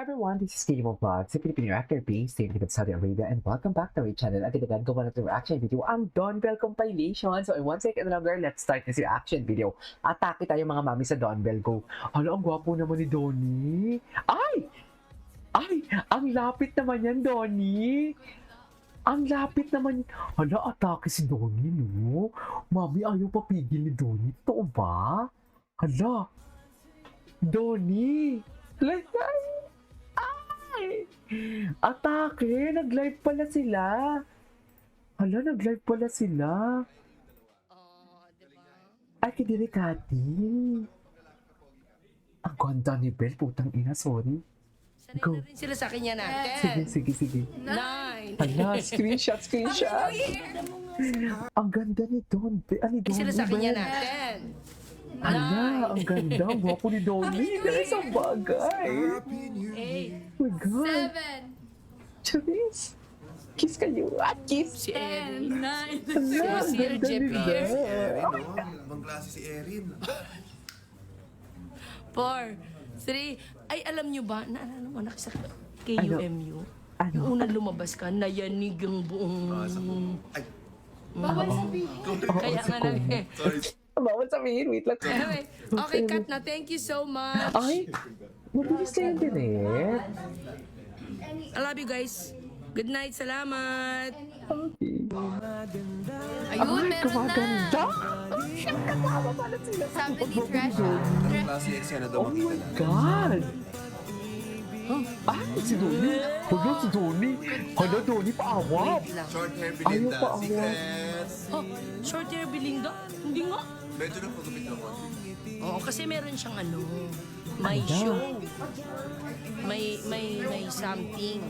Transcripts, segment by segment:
everyone, this is Kimo Vlog, si Filipino actor based in Saudi Arabia, and welcome back to our channel. Agad gawa na itong reaction video ang Dawnbell compilation. So in 1 second longer, let's start this reaction video. Atake tayo mga mami sa Dawnbell Go. Hala, ang gwapo naman ni Donnie. Ay! Ay! Ang lapit naman yan, Donnie! Ang lapit naman. Hala, atake si Donnie, no? Mami, ayaw papigil ni Donnie. Totoo ba? Hala! Donnie! Like, ay! Atake! Nag-live pala sila! Hala, nag-live pala sila! Ay, kadiri Kati! Ang ganda ni Belle, putang ina, sorry. Sanay Go. na rin sila sa kanya na. Sige. 9. Hala, screenshot! Ang ganda ni Don. Ani Don? Sila sa kanya na. 10. Hala, ang ganda. Ang gwapo ni Donnie. Isang bagay. 8. Oh my God. 7, Charis. Kiss kayo. Kiss. Si Erin. 9, Hala, ang Si ganda Jeff nila. Erin, no? Ibang klase si Erin. 4. 3. Ay, alam nyo ba, naalala mo na sa KUMU? Ano? Yung unang lumabas ka, nayanig ang buong... Ay, bawal sabihin. Kaya si nga na Kuya. sorry. Bawal sabihin. Wait lang. Anyway, okay, cut na. Thank you so much. Ay, mabilis na yun din eh. I love you guys. Good night. Salamat. Okay. Ayun, Ay, meron na. kumaganda. Kasama pala sila. Sabi ni Trash. Ibang klase yung eksena daw Oh makita my na. God. Ay, si Donnie. Hala, si Donnie. Hala, Donnie, paawap. Wait lang. Short hair Ayaw Belinda, pa ako. secret. Oh, short hair Belinda? Hindi nga. Medyo na pagupit ako. Oo, kasi meron siyang ano, may show. May something.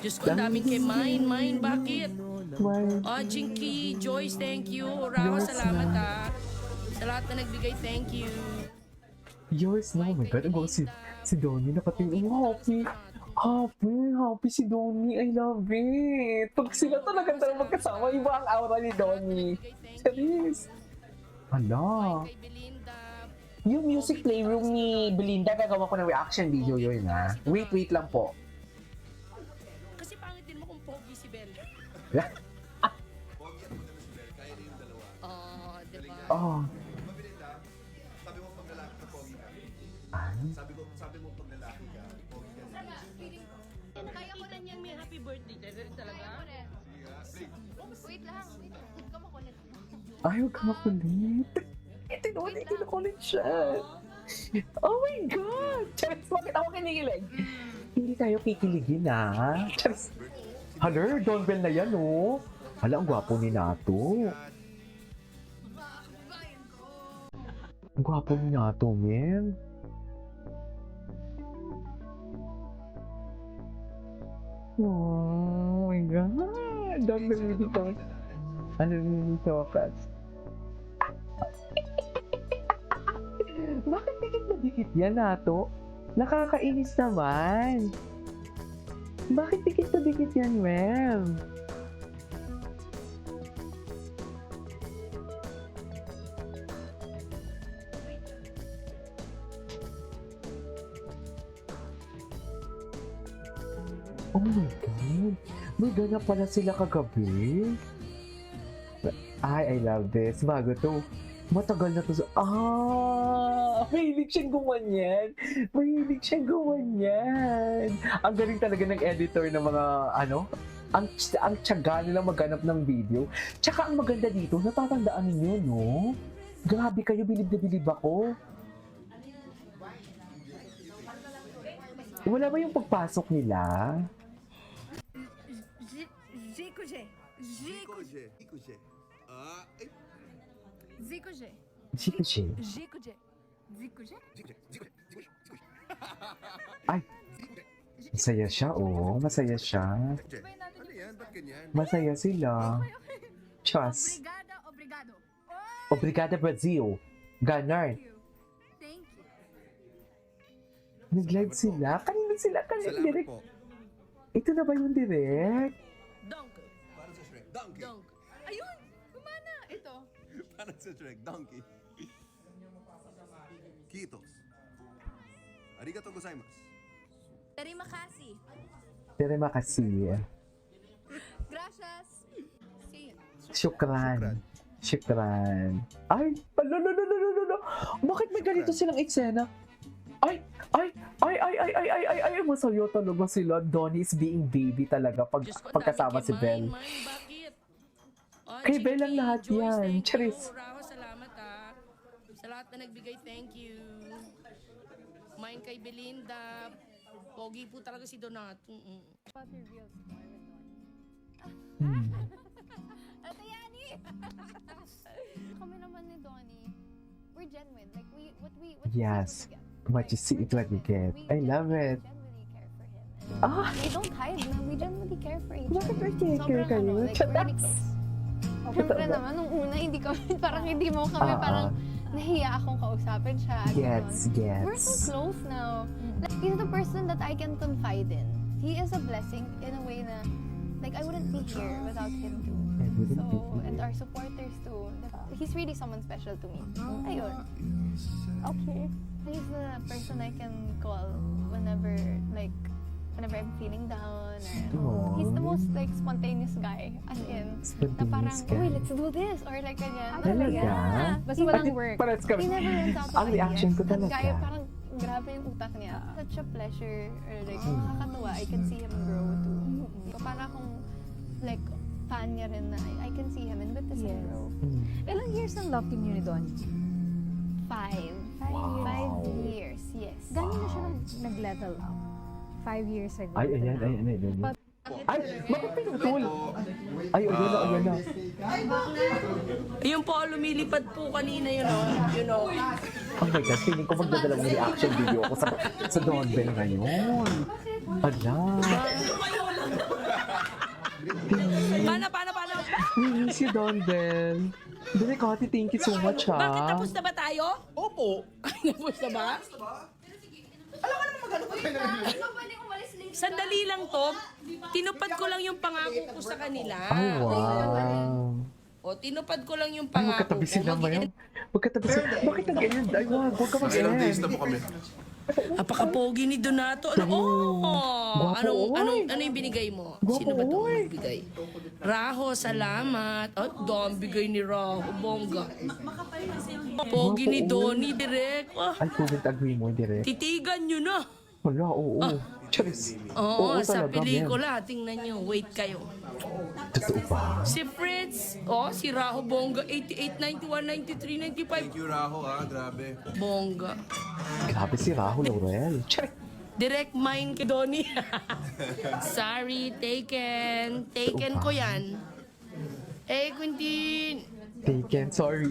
Diyos ko, ang daming kay mine, bakit? Why? Oh, Jinky, Joyce, thank you. Rawa, Yours salamat na. ha. Sa lahat na nagbigay, thank you. Yours na. Oh my God. Ang gwapo si Donnie. Nakatingin. Happy. Happy si Donnie. I love it. Pag sila talaga magkasama, iba ang aura ni Donnie. Serious. Hala. Kay Belinda. Yung music playroom ni Belinda, gagawa ko ng reaction video yun, ha? Wait lang po. Kasi pangitin mo kung pogi si Belle. Pogi at maganda si Belle, kaya na yung dalawa. Oh, diba? Oh. Diba, Belinda? Sabi mo pag lalaki ka, pogi ka. Ay. Sabi mo pag lalaki ka, pogi ka. Kaya ko rin yan, may happy birthday. Talaga? Wait lang. Huwag ka makulit. Ay, huwag ka makulit. Ito noon, kinukulit siya. Oh my God! Charis, bakit ako kinikilig? Hindi tayo kikiligin, ha? Charis. Hala, Dawnbell na yan, oh. Hala, ang gwapo ni Nato. Ang gwapo ni Nato, men. Oh my God! Dawnbell dito. Ano dito, Kats? Bakit dikit na dikit yan, Nato? Nakakainis naman. Bakit dikit na dikit yan, Mel? Oh my God. May ganap pala sila kagabi. Ay, I love this. Bago to. Matagal na to sa... Mahilig siyang gumanyan. Ang galing talaga ng editor ng mga, ang tiyaga nila maghanap ng video. Tsaka ang maganda dito, natatandaan ninyo, no? Grabe kayo, bilib na bilib ako. Wala ba yung pagpasok nila? Zico G. Zico G. Ah, ay. Zico G. Chico Che. Zico G. Zico G. Zico G. Ay, masaya siya, oh. Masaya siya. Ano yan? Ba't ganyan? Masaya sila. Chas. Obrigado. Obrigada, Brazil. Ganar. Thank you. Nag-live sila. Kanina sila. Salamat Direct. po. Ito na ba yung direct? Donk. Para sa Shrek, donkey. Donk. Ayun! Gumana! Ito. Para sa Shrek, donkey. Kitos. Arigato gozaimasu. Terima kasih. Terima kasih. Gracias. Sí. Shukran. Shukran. Ay, no. Bakit may ganito silang eksena? Ay, masaya talaga sila. Donnie is being baby talaga Diyos ko, pagkasama dami si kay Belle. Mine, bakit? Oh, Kay JT, Belle ang lahat Joyce, yan. thank you. Charis. Raho, salamat ha. Sa lahat na nagbigay, thank you. Mine kay Belinda. Pogi po talaga si Donato. Ate Yani! Kami naman ni Donnie, we're genuine. Like, what we Yes. see is What you see is what you get. We I love it. genuinely care for him. Ah! We don't hide na. We genuinely care for each Bakit other. nagkikare Sobrang kayo? like, we're really Chatas! close. Siyempre naman, nung una, hindi kami, parang hindi mo kami, parang nahiya akong kausapin siya. Gets, ganon. We're so gets. close now. Like, he's the person that I can confide in. He is a blessing in a way na, like, I wouldn't be here without him too. I wouldn't So, be and our supporters too. He's really someone special to me. Ayun. Okay. He's the person I can call whenever, like, whenever I'm feeling down. Or, he's the most, like, spontaneous guy. As in, na parang, Spontaneous guy. uy, let's do this. Or like, ganyan. Talaga? Yeah. Basta walang work. Parehas kami. He never runs out of Ang reaction ko ideas. That talaga. guy, parang grabe yung utak niya. Such a pleasure. Or like, nakakatuwa. I can see him grow too. So, parang akong, like, fan niya rin na I can see him and witness him Yes. grow. Ilang years ang love team niyo ni Donnie? 5 Wow. years, yes. Gano'n na siya nag-level up? 5 years ago. Ay, ayan. Ay, bakit pinutol? Ay, ayan na. Ayun po, lumilipad po kanina yun, oh. You know. Oh my God, feeling ko magdadalawang reaction video ako sa Don Bell ngayon. Ala. Paano? Si Don Bell. Direk Hati, thank you so much ha. Bakit tapos na ba tayo? Opo. Tapos na ba? Sandali lang to. Tinupad ko lang yung pangako ko sa kanila. Ay, wow. O, tinupad ko lang yung Ay, pangako magkatabi ko. sila ngayon. Magkatabi sila. Bakit nag-end? Ay, wag ka Ilang days mag-end. na po kami. Napaka-pogi ni Donato. Ano? Oh! Gwapo, oy. Ano yung binigay mo? Gwapo, Sino ba ito oy. nagbigay? Raho, salamat. Oh, dami bigay ni Raho. Bongga. Pogi ni Donnie, direct. Oh, Ay, couldn't agree mo, direct. titigan nyo na. Wala, oo. Charis. Oo, sa talaga, pelikula. Tingnan nyo. Wait kayo. men. Totoo ba? Si Fritz, si Raho Bongga, 88, 91, 93, 95. Thank you, Raho, grabe. Bongga. Sabi si Rahul Laurel. Charis. Direct mine kay Donnie. Sorry, taken. Taken ko yan. Quintin. Taken.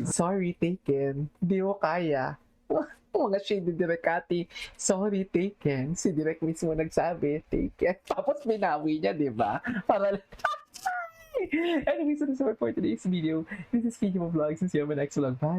Sorry, taken. Hindi mo kaya. Mga shady Direk Hati. Sorry, taken. Si Direk mismo nagsabi, taken. Tapos binawi niya, di ba? Para Anyways, so that's all for today's video. This is Kiki Vlogs and see you on my next vlog. Bye!